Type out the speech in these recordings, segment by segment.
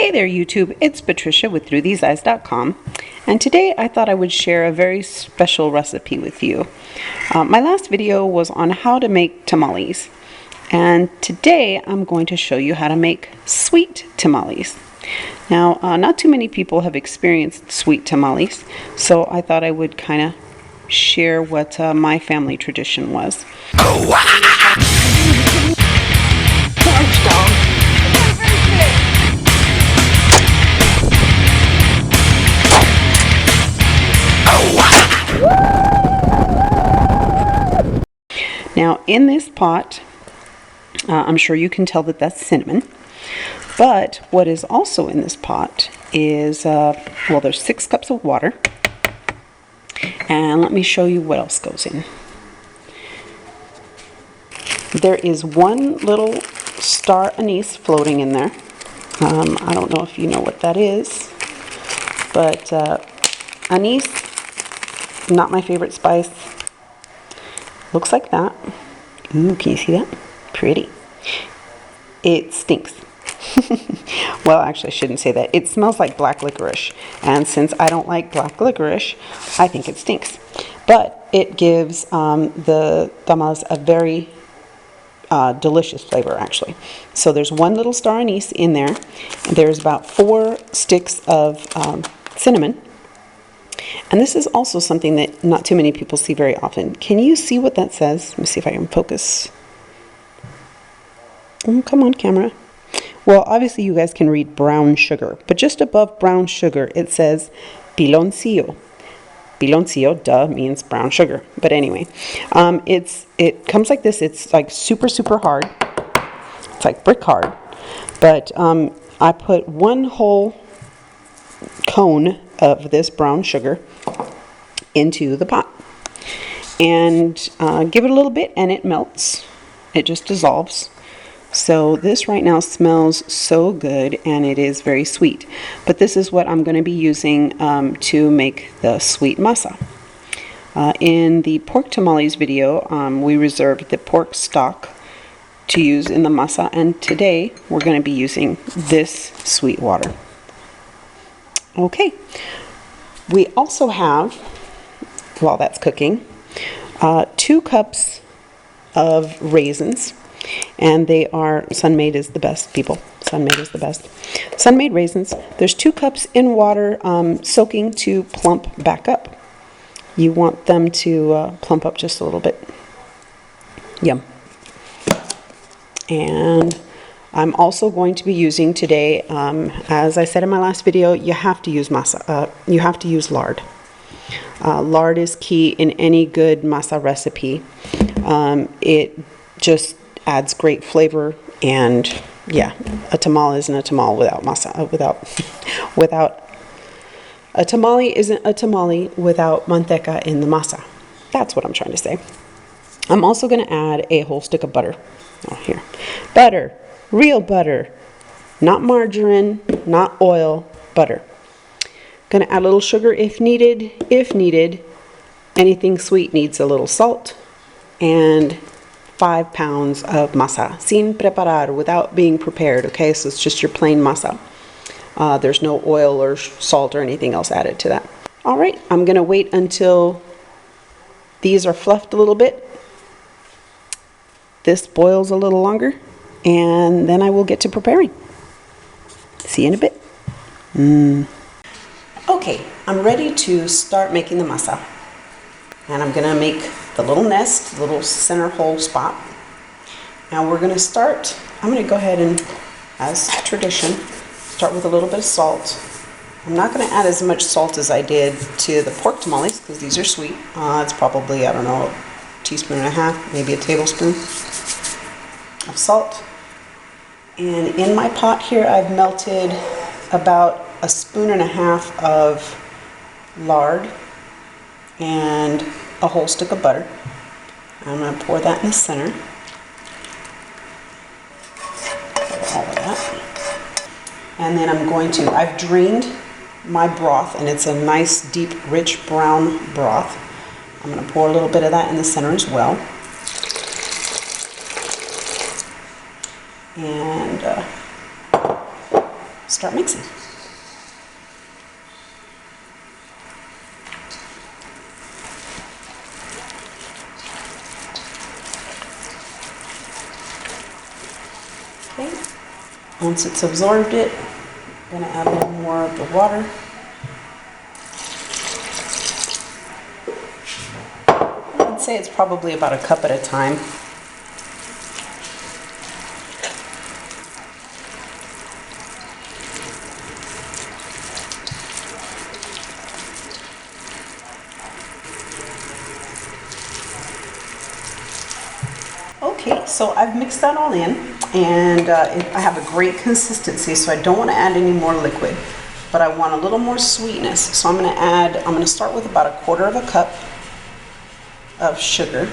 Hey there YouTube, it's Patricia with through-these-eyes.com, and today I thought I would share a very special recipe with you. My last video was on how to make tamales, and today I'm going to show you how to make sweet tamales. Now, not too many people have experienced sweet tamales, so I thought I would kind of share what my family tradition was. Now in this pot, I'm sure you can tell that that's cinnamon, but what is also in this pot is, well, there's 6 cups of water, and let me show you what else goes in. There is one little star anise floating in there. I don't know if you know what that is, but anise, not my favorite spice. Looks like that. Ooh, can you see that? Pretty. It stinks. Well, actually, I shouldn't say that. It smells like black licorice. And since I don't like black licorice, I think it stinks. But it gives the tamales a very delicious flavor, actually. So there's one little star anise in there. There's about 4 sticks of cinnamon. And this is also something that not too many people see very often. Can you see what that says? Let me see if I can focus. Oh, come on, camera. Well, obviously you guys can read brown sugar, but just above brown sugar it says piloncillo. Piloncillo, duh, means brown sugar. But anyway, it comes like this. It's like super, super hard. It's like brick hard. But I put 1 whole cone of this brown sugar into the pot and give it a little bit and it melts. It just dissolves. So this right now smells so good and it is very sweet. But this is what I'm going to be using to make the sweet masa. In the pork tamales video, we reserved the pork stock to use in the masa, and today we're going to be using this sweet water. Okay, we also have, while that's cooking, 2 cups of raisins, and they are sun-made is the best, people. Sun-made is the best. Sun-made raisins. There's 2 cups in water soaking to plump back up. You want them to plump up just a little bit. Yum. And I'm also going to be using today, as I said in my last video, you have to use masa. You have to use lard. Lard is key in any good masa recipe. It just adds great flavor, and yeah, a tamale isn't a tamale without masa. Without a tamale isn't a tamale without manteca in the masa. That's what I'm trying to say. I'm also going to add a whole stick of butter. Oh, here, butter. Real butter, not margarine, not oil, butter. Gonna add a little sugar if needed. If needed, anything sweet needs a little salt, and 5 pounds of masa, sin preparar, without being prepared. Okay, so it's just your plain masa. There's no oil or salt or anything else added to that. All right, I'm gonna wait until these are fluffed a little bit. This boils a little longer, and then I will get to preparing. See you in a bit. Okay, I'm ready to start making the masa. And I'm gonna make the little nest, little center hole spot. Now we're gonna start, I'm gonna go ahead and, as tradition, start with a little bit of salt. I'm not gonna add as much salt as I did to the pork tamales, because these are sweet. It's probably, I don't know, a teaspoon and a half, maybe a tablespoon of salt. And in my pot here, I've melted about a spoon and a half of lard and a whole stick of butter. I'm going to pour that in the center. All of that. And then I'm going to, I've drained my broth, and it's a nice, deep, rich brown broth. I'm going to pour a little bit of that in the center as well. And start mixing. Okay, once it's absorbed it, I'm going to add a little more of the water. I'd say it's probably about a cup at a time. Okay, so I've mixed that all in, and I have a great consistency, so I don't want to add any more liquid, but I want a little more sweetness. So I'm going to start with about a quarter of a cup of sugar.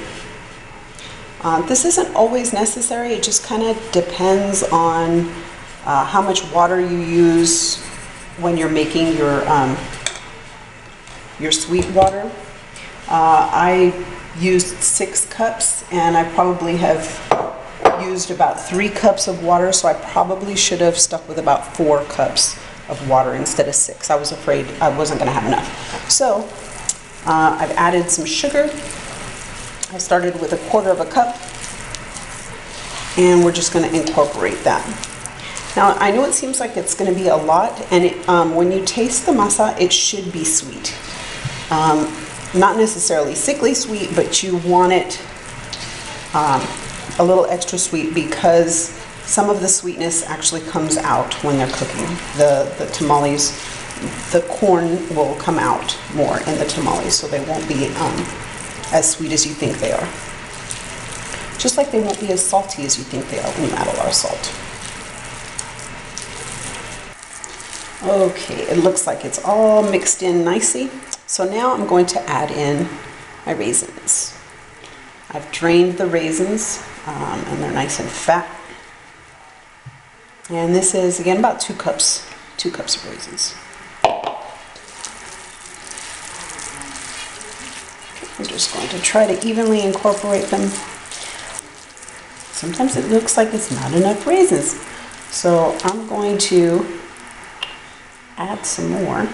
This isn't always necessary, it just kind of depends on how much water you use when you're making your sweet water. I used 6 cups, and I probably have used about 3 cups of water, so I probably should have stuck with about 4 cups of water instead of 6. I was afraid I wasn't going to have enough. So I've added some sugar. I started with a quarter of a cup, and we're just going to incorporate that. Now, I know it seems like it's going to be a lot, and when you taste the masa, it should be sweet. Not necessarily sickly sweet, but you want it a little extra sweet because some of the sweetness actually comes out when they're cooking. The tamales, the corn will come out more in the tamales, so they won't be as sweet as you think they are. Just like they won't be as salty as you think they are when you add a lot of salt. Okay, it looks like it's all mixed in nicely. So now I'm going to add in my raisins. I've drained the raisins, and they're nice and fat. And this is, again, about 2 cups of raisins. I'm just going to try to evenly incorporate them. Sometimes it looks like it's not enough raisins. So I'm going to add some more,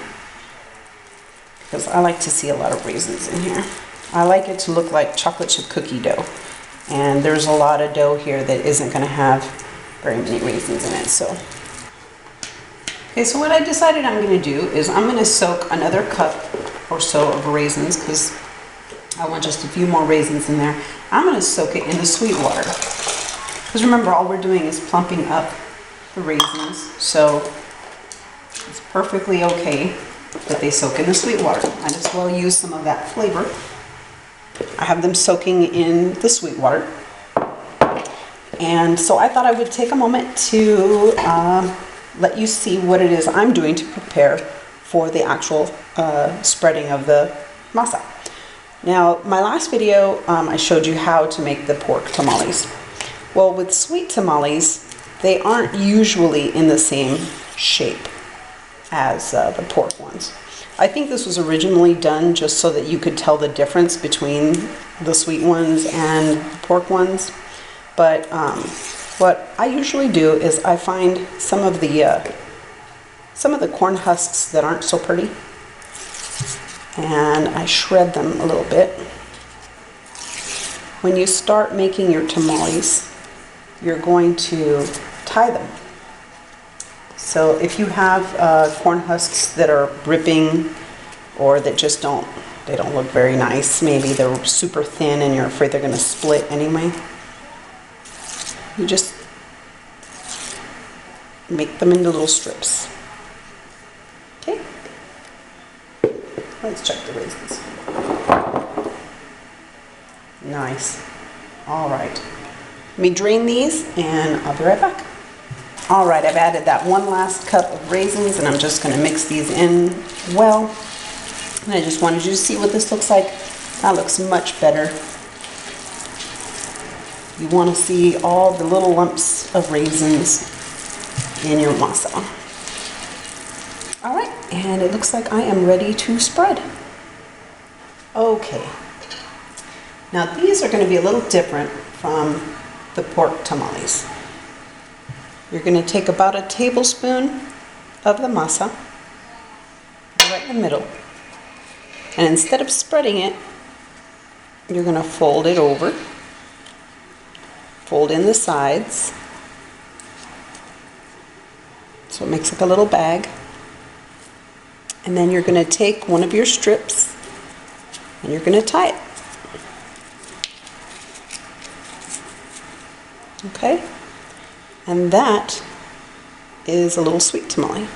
because I like to see a lot of raisins in here. I like it to look like chocolate chip cookie dough, and there's a lot of dough here that isn't going to have very many raisins in it. Okay, so what I decided I'm going to do is I'm going to soak another cup or so of raisins, because I want just a few more raisins in there. I'm going to soak it in the sweet water, because remember, all we're doing is plumping up the raisins, so it's perfectly okay that they soak in the sweet water. Might as well use some of that flavor. I have them soaking in the sweet water. And so I thought I would take a moment to let you see what it is I'm doing to prepare for the actual spreading of the masa. Now, my last video, I showed you how to make the pork tamales. Well, with sweet tamales, they aren't usually in the same shape as the pork ones. I think this was originally done just so that you could tell the difference between the sweet ones and the pork ones. But what I usually do is I find some of the corn husks that aren't so pretty, and I shred them a little bit. When you start making your tamales, you're going to tie them. So if you have corn husks that are ripping, or that just don't look very nice, maybe they're super thin and you're afraid they're going to split anyway, you just make them into little strips. Okay, let's check the raisins. Nice. All right, let me drain these and I'll be right back. All right, I've added that one last cup of raisins, and I'm just going to mix these in well. And I just wanted you to see what this looks like. That looks much better. You want to see all the little lumps of raisins in your masa. All right, and it looks like I am ready to spread. Okay. Now these are going to be a little different from the pork tamales. You're going to take about a tablespoon of the masa right in the middle. And instead of spreading it, you're going to fold it over, fold in the sides, so it makes like a little bag. And then you're going to take one of your strips and you're going to tie it. Okay? And that is a little sweet tamale.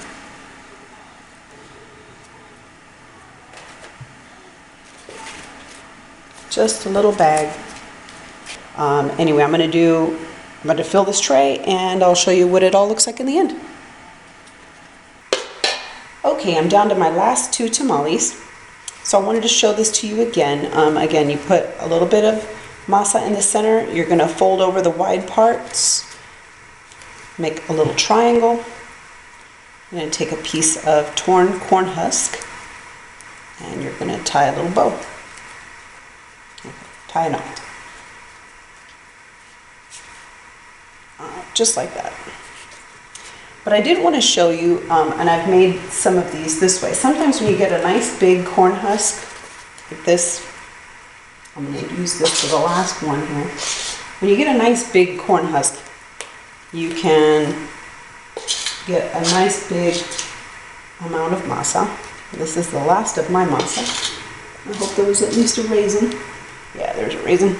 Just a little bag. Anyway, I'm going to fill this tray and I'll show you what it all looks like in the end. Okay, I'm down to my last 2 tamales. So I wanted to show this to you again. Again, you put a little bit of masa in the center. You're going to fold over the wide parts, make a little triangle. You're going to take a piece of torn corn husk and you're going to tie a little bow. Okay, tie a knot. Just like that. But I did want to show you, and I've made some of these this way. Sometimes when you get a nice big corn husk, like this, I'm going to use this for the last one here. When you get a nice big corn husk, you can get a nice big amount of masa. This is the last of my masa. I hope there was at least a raisin. Yeah, there's a raisin.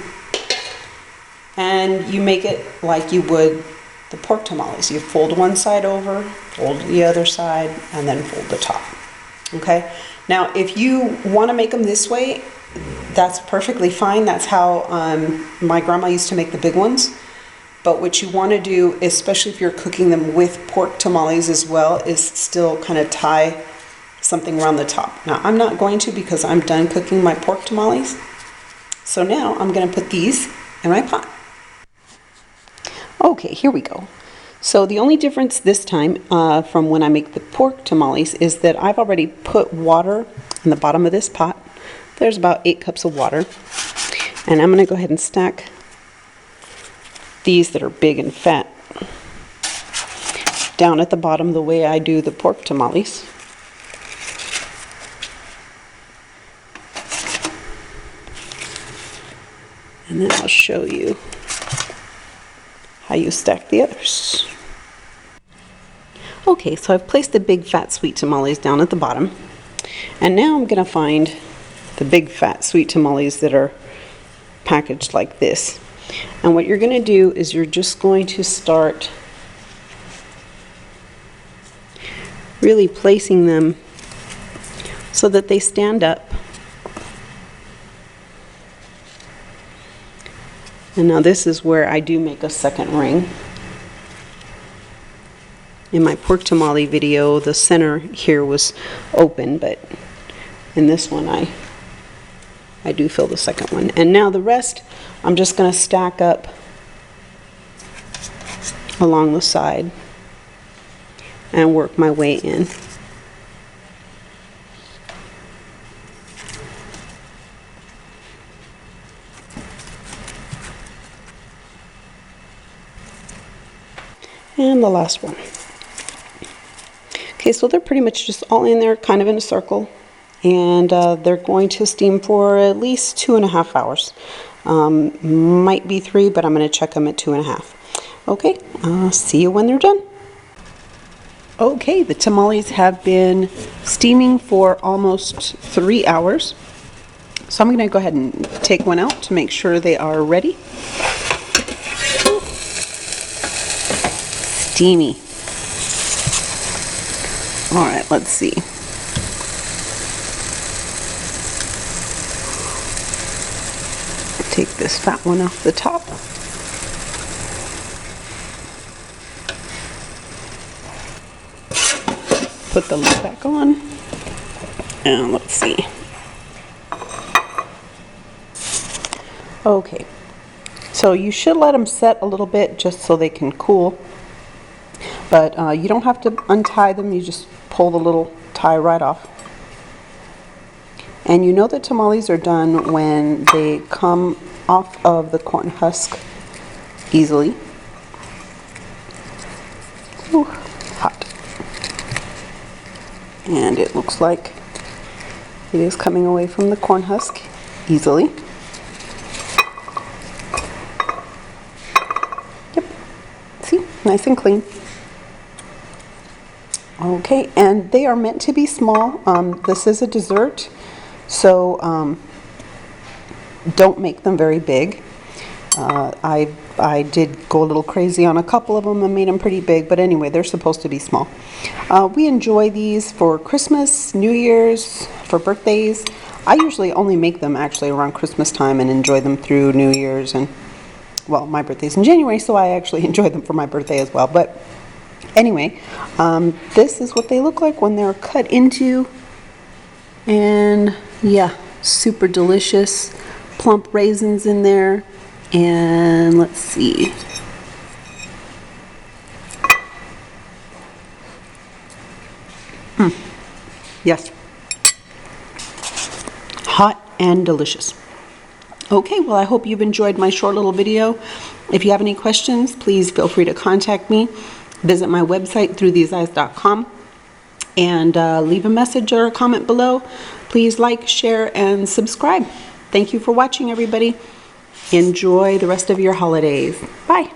And you make it like you would the pork tamales. You fold one side over, fold the other side, and then fold the top. Okay? Now, if you want to make them this way, that's perfectly fine. That's how my grandma used to make the big ones. But what you want to do, especially if you're cooking them with pork tamales as well, is still kind of tie something around the top. Now, I'm not going to because I'm done cooking my pork tamales. So now I'm going to put these in my pot. Okay, here we go. So the only difference this time from when I make the pork tamales is that I've already put water in the bottom of this pot. There's about 8 cups of water. And I'm going to go ahead and stack these that are big and fat down at the bottom the way I do the pork tamales. And then I'll show you how you stack the others. Okay, so I've placed the big fat sweet tamales down at the bottom. And now I'm going to find the big fat sweet tamales that are packaged like this. And what you're going to do is you're just going to start really placing them so that they stand up. And now this is where I do make a second ring. In my pork tamale video, the center here was open, but in this one I do fill the second one. And now the rest, I'm just going to stack up along the side and work my way in. And the last one. Okay, so they're pretty much just all in there, kind of in a circle. And they're going to steam for at least 2.5 hours. Might be 3, but I'm going to check them at 2.5. Okay, see you when they're done. Okay, the tamales have been steaming for almost 3 hours. So I'm going to go ahead and take one out to make sure they are ready. Steamy. All right, let's see. Take this fat one off the top. Put the lid back on. And let's see. Okay. So you should let them set a little bit just so they can cool. But you don't have to untie them. You just pull the little tie right off. And you know the tamales are done when they come off of the corn husk easily. Ooh, hot. And it looks like it is coming away from the corn husk easily. Yep, see, nice and clean. Okay, and they are meant to be small. This is a dessert, so don't make them very big. I did go a little crazy on a couple of them and made them pretty big, but anyway, they're supposed to be small. We enjoy these for Christmas, New Year's, for birthdays. I usually only make them actually around Christmas time and enjoy them through New Year's, and well, my birthday's in January, so I actually enjoy them for my birthday as well. But anyway, this is what they look like when they're cut into, and yeah, super delicious. Plump raisins in there. And let's see. Yes. Hot and delicious. Okay, well, I hope you've enjoyed my short little video. If you have any questions, please feel free to contact me. Visit my website, through-these-eyes.com, and leave a message or a comment below. Please like, share, and subscribe. Thank you for watching, everybody. Enjoy the rest of your holidays. Bye.